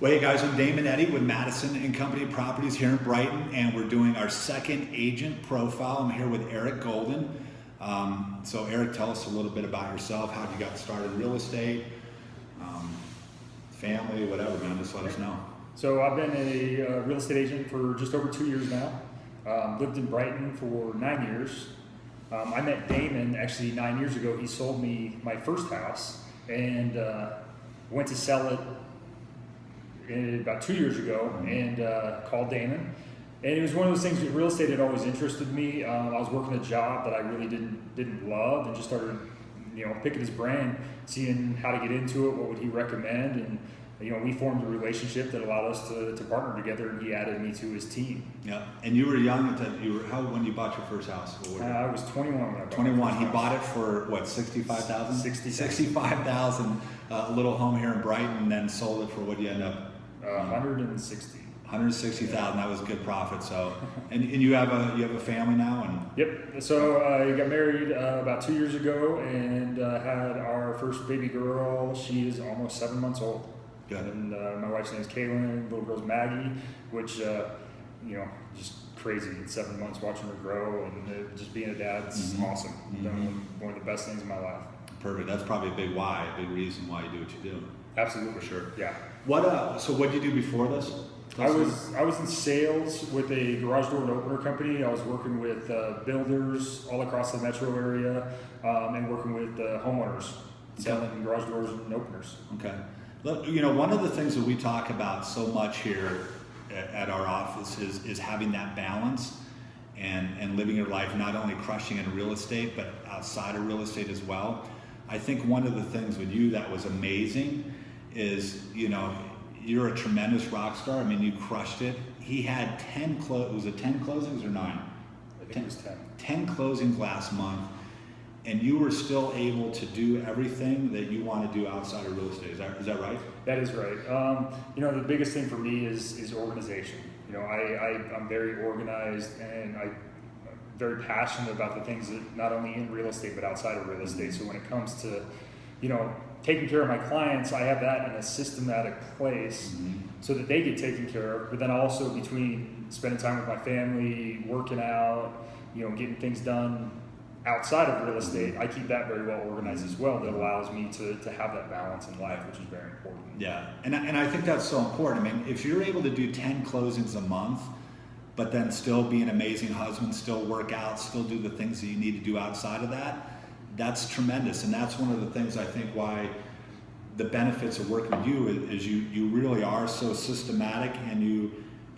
Well, hey guys, I'm Damon Eddy with Madison Company Properties here in Brighton, and we're doing our second agent profile. I'm here with Eric Golden. So Eric, tell us a little bit about yourself, how you got started in real estate, family, whatever, man, just let us know. So I've been a real estate agent for just over 2 years now. Lived in Brighton for 9 years. I met Damon actually 9 years ago. He sold me my first house and went to sell it about 2 years ago and called Damon. And it was one of those things that real estate had always interested me. I was working a job that I really didn't love, and just started, picking his brain, seeing how to get into it, what would he recommend, and we formed a relationship that allowed us to partner together, and he added me to his team. Yeah, and you were young at that. How when you bought your first house? I was 21 when I bought 21. He bought it for what, 65,000? 65,000. A little home here in Brighton, and then sold it for what you end up. 160. 160,000. That was good profit. So, and you have a family now, and yep. So I got married about 2 years ago, and had our first baby girl. She is almost 7 months old. Good. And my wife's name is Kaylin. Little girl's Maggie, which just crazy. In 7 months, watching her grow, and just being a dad, it's awesome. One of the best things in my life. Perfect. That's probably a big why, a big reason why you do what you do. Absolutely. For sure. Yeah. So what did you do before this? I was in sales with a garage door and opener company. I was working with builders all across the metro area, and working with homeowners selling garage doors and openers. Okay. Look, one of the things that we talk about so much here at our office is having that balance and living your life, not only crushing in real estate, but outside of real estate as well. I think one of the things with you that was amazing is, you're a tremendous rock star. I mean, you crushed it. He had 10 was it 10 closings or 9? I think it was 10. 10 closings last month, and you were still able to do everything that you want to do outside of real estate. Is that right? That is right. The biggest thing for me is organization. I'm very organized, and I'm very passionate about the things that not only in real estate but outside of real estate. So when it comes to, taking care of my clients, I have that in a systematic place so that they get taken care of. But then also between spending time with my family, working out, getting things done outside of real estate, I keep that very well organized as well. That allows me to have that balance in life, which is very important. Yeah, and I think that's so important. I mean, if you're able to do 10 closings a month, but then still be an amazing husband, still work out, still do the things that you need to do outside of that, that's tremendous. And that's one of the things I think why the benefits of working with you is you really are so systematic, and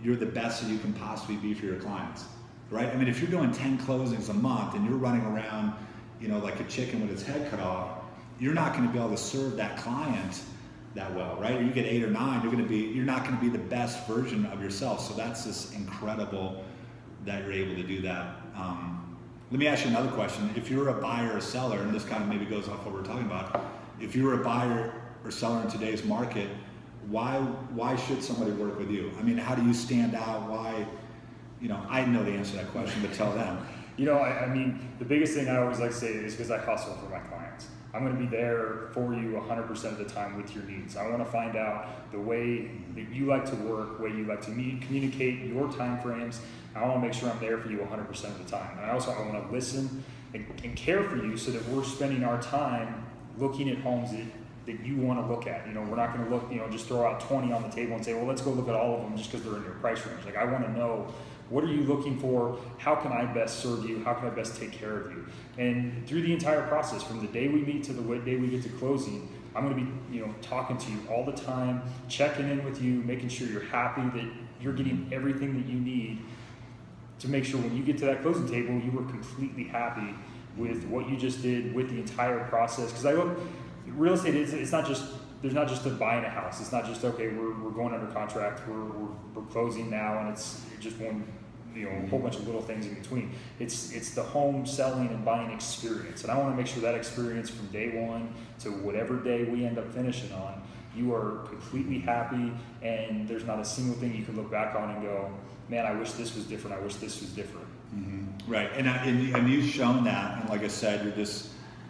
you're the best that you can possibly be for your clients, right? I mean, if you're doing 10 closings a month and you're running around, like a chicken with its head cut off, you're not going to be able to serve that client that well, right? Or you get 8 or 9, you're not going to be the best version of yourself. So that's just incredible that you're able to do that. Let me ask you another question. If you're a buyer or seller, and this kind of maybe goes off what we're talking about, if you're a buyer or seller in today's market, why should somebody work with you? I mean, how do you stand out? Why? I know the answer to that question, but tell them. I mean, the biggest thing I always like to say is because I hustle for my clients. I'm going to be there for you 100% of the time with your needs. I want to find out the way that you like to work, the way you like to communicate your time frames. I want to make sure I'm there for you 100% of the time. And I want to listen and care for you so that we're spending our time looking at homes that you want to look at. We're not going to look, just throw out 20 on the table and say, well, let's go look at all of them just because they're in your price range. Like, I want to know, what are you looking for? How can I best serve you? How can I best take care of you? And through the entire process, from the day we meet to the day we get to closing, I'm going to be, talking to you all the time, checking in with you, making sure you're happy, that you're getting everything that you need to make sure when you get to that closing table, you were completely happy with what you just did, with the entire process. Because real estate there's not just a buying a house. It's not just, okay, we're going under contract, we're closing now, and it's just one, a whole bunch of little things in between. It's the home selling and buying experience. And I want to make sure that experience from day one to whatever day we end up finishing on, you are completely happy, and there's not a single thing you can look back on and go, man, I wish this was different. I wish this was different. Right, and you've shown that, and like I said,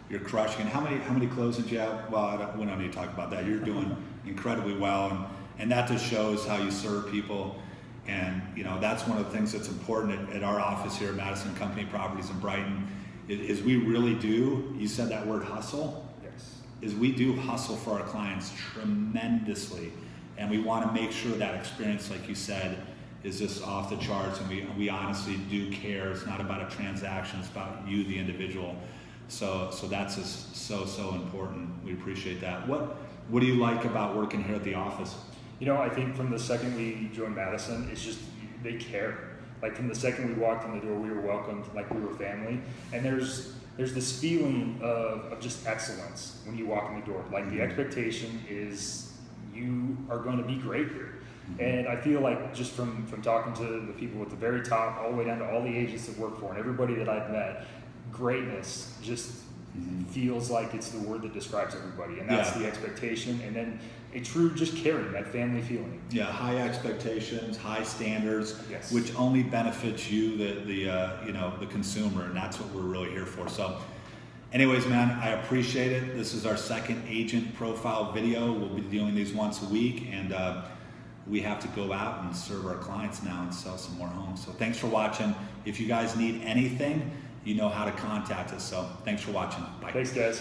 you're crushing. And how many closings you have? Well, we don't need to talk about that. You're doing incredibly well, and that just shows how you serve people. And that's one of the things that's important at our office here at Madison Company Properties in Brighton, is we really do, you said that word hustle, Yes. is we do hustle for our clients tremendously, and we want to make sure that experience, like you said, is just off the charts, and we honestly do care. It's not about a transaction, it's about you, the individual. So that's just so important. We appreciate that. What do you like about working here at the office? I think from the second we joined Madison, it's just, they care. Like from the second we walked in the door, we were welcomed like we were family. And there's this feeling of just excellence when you walk in the door. Like the expectation is you are going to be great here. And I feel like just from talking to the people at the very top, all the way down to all the agents that work for and everybody that I've met, greatness just feels like it's the word that describes everybody. And that's the expectation. And then a true just caring, that family feeling. Yeah, high expectations, high standards, Yes. which only benefits you, the consumer, and that's what we're really here for. So, anyways, man, I appreciate it. This is our second agent profile video. We'll be doing these once a week, and we have to go out and serve our clients now and sell some more homes. So, thanks for watching. If you guys need anything, you know how to contact us. So, thanks for watching. Bye. Thanks, guys.